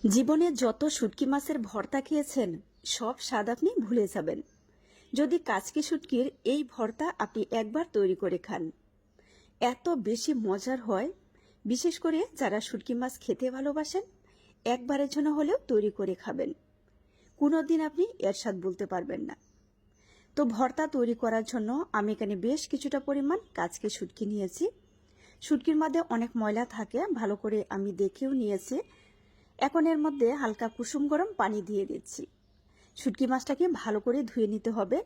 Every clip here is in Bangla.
জীবনে যত শুটকি মাছের ভর্তা খেয়েছেন সব স্বাদ আপনি ভুলে যাবেন যদি কাচকি শুটকির এই ভর্তা আপনি একবার তৈরি করে খান। এত বেশি মজার হয়, বিশেষ করে যারা শুটকি মাছ খেতে ভালোবাসেন একবারের জন্য হলেও তৈরি করে খাবেন, কোনোদিন আপনি এর স্বাদ বলতে পারবেন না। তো ভর্তা তৈরি করার জন্য আমি এখানে বেশ কিছুটা পরিমাণ কাচকি শুটকি নিয়েছি। শুটকির মধ্যে অনেক ময়লা থাকে, ভালো করে আমি দেখেও নিয়েছি। এখন এর মধ্যে হালকা কুসুম গরম পানি দিয়ে দিচ্ছি। শুটকি মাছটাকে ভালো করে ধুয়ে নিতে হবে।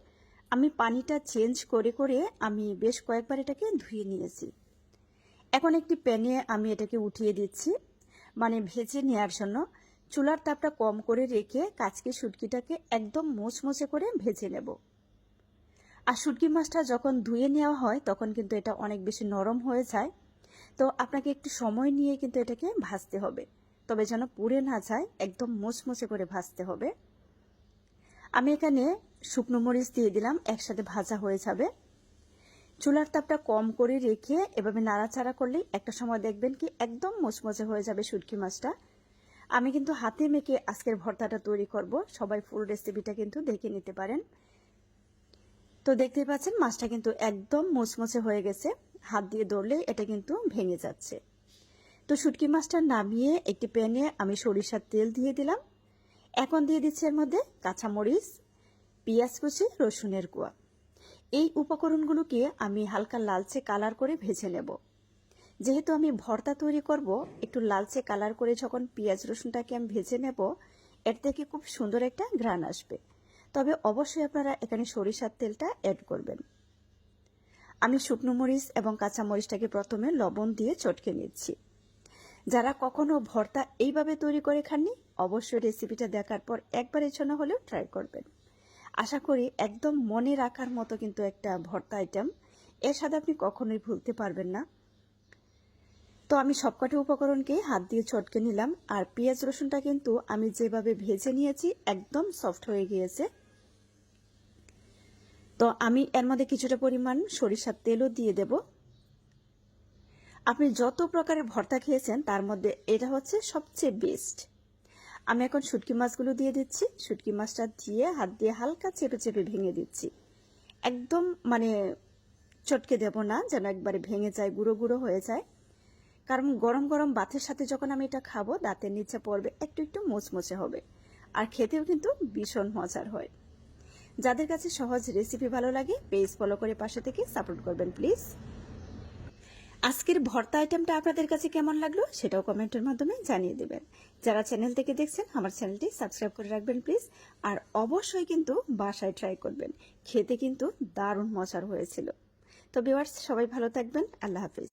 আমি পানিটা চেঞ্জ করে করে আমি বেশ কয়েকবার এটাকে ধুয়ে নিয়েছি। এখন একটি প্যানে আমি এটাকে উঠিয়ে দিচ্ছি, মানে ভেজে নেওয়ার জন্য। চুলার তাপটা কম করে রেখে কাচকি শুটকিটাকে একদম মোচমোচে করে ভেজে নেব। আর শুটকি মাছটা যখন ধুয়ে নেওয়া হয় তখন কিন্তু এটা অনেক বেশি নরম হয়ে যায়, তো আপনাকে একটু সময় নিয়ে কিন্তু এটাকে ভাজতে হবে, তবে যেন পুড়ে না যায়, একদম মুচমুচে করে ভাজতে হবে। আমি এখানে শুকনো মরিচ দিয়ে দিলাম, একসাথে ভাজা হয়ে যাবে। চুলার তাপটা কম করে রেখে এভাবে নাড়াচাড়া করলেই একটা সময় দেখবেন কি একদম মুচমুচে হয়ে যাবে শুটকি মাছটা। আমি কিন্তু হাতে মেখে আজকের ভর্তাটা তৈরি করব, সবাই ফুল রেসিপিটা কিন্তু দেখে নিতে পারেন। তো দেখতেই পাচ্ছেন মাছটা কিন্তু একদম মুচমুচে হয়ে গেছে, হাত দিয়ে ধরলে এটা কিন্তু ভেঙে যাচ্ছে। তো শুটকি মাছটা নামিয়ে একটি প্যানে আমি সরিষার তেল দিয়ে দিলাম। এখন দিয়ে দিচ্ছি এর মধ্যে কাঁচামরিচ, পেঁয়াজ কুচি, রসুনের কোয়া। এই উপকরণগুলোকে আমি হালকা লালচে কালার করে ভেজে নেব। যেহেতু আমি ভর্তা তৈরি করব, একটু লালচে কালার করে যখন পেঁয়াজ রসুনটাকে আমি ভেজে নেব, এর থেকে খুব সুন্দর একটা ঘ্রাণ আসবে। তবে অবশ্যই আপনারা এখানে সরিষার তেলটা অ্যাড করবেন। আমি শুকনো মরিচ এবং কাঁচামরিচটাকে প্রথমে লবণ দিয়ে চটকে নিচ্ছি। যারা কখনো ভর্তা এইভাবে তৈরি করে খাননি, অবশ্যই রেসিপিটা দেখার পর একবারের জন্য হলেও ট্রাই করবেন। আশা করি একদম মনে রাখার মতো কিন্তু একটা ভর্তা আইটেম, এর সাথে আপনি কখনোই ভুলতে পারবেন না। তো আমি সবকটা উপকরণকে হাত দিয়ে চটকে নিলাম, আর পেঁয়াজ রসুনটা কিন্তু আমি যেভাবে ভেজে নিয়েছি একদম সফট হয়ে গিয়েছে। তো আমি এর মধ্যে কিছুটা পরিমাণ সরিষার তেলও দিয়ে দেব। আপনি যত প্রকারের ভর্তা খেয়েছেন তার মধ্যে এটা হচ্ছে সবচেয়ে বেস্ট। আমি এখন শুটকি মাছগুলো দিয়ে দিচ্ছি। শুটকি মাছটা দিয়ে হাত দিয়ে হালকা চেপে চেপে ভেঙে দিচ্ছি, একদম মানে চটকে দেব না, যেন একবারে ভেঙে যায়, গুঁড়ো গুঁড়ো হয়ে যায়। কারণ গরম গরম ভাতের সাথে যখন আমি এটা খাবো দাঁতের নিচে পড়বে, একটু একটু মোচমোচে হবে, আর খেতেও কিন্তু ভীষণ মজার হয়। যাদের কাছে সহজ রেসিপি ভালো লাগে পেজ ফলো করে পাশে থেকে সাপোর্ট করবেন প্লিজ। আজকের ভর্তা আইটেমটা আপনাদের কাছে কেমন লাগলো সেটাও কমেন্টের মাধ্যমে জানিয়ে দেবেন। যারা চ্যানেল থেকে দেখছেন আমার চ্যানেলটি সাবস্ক্রাইব করে রাখবেন প্লিজ। আর অবশ্যই কিন্তু বাসায় ট্রাই করবেন, খেতে কিন্তু দারুণ মজার হয়েছিল। তো ভিউয়ার্স, সবাই ভালো থাকবেন, আল্লাহ হাফিজ।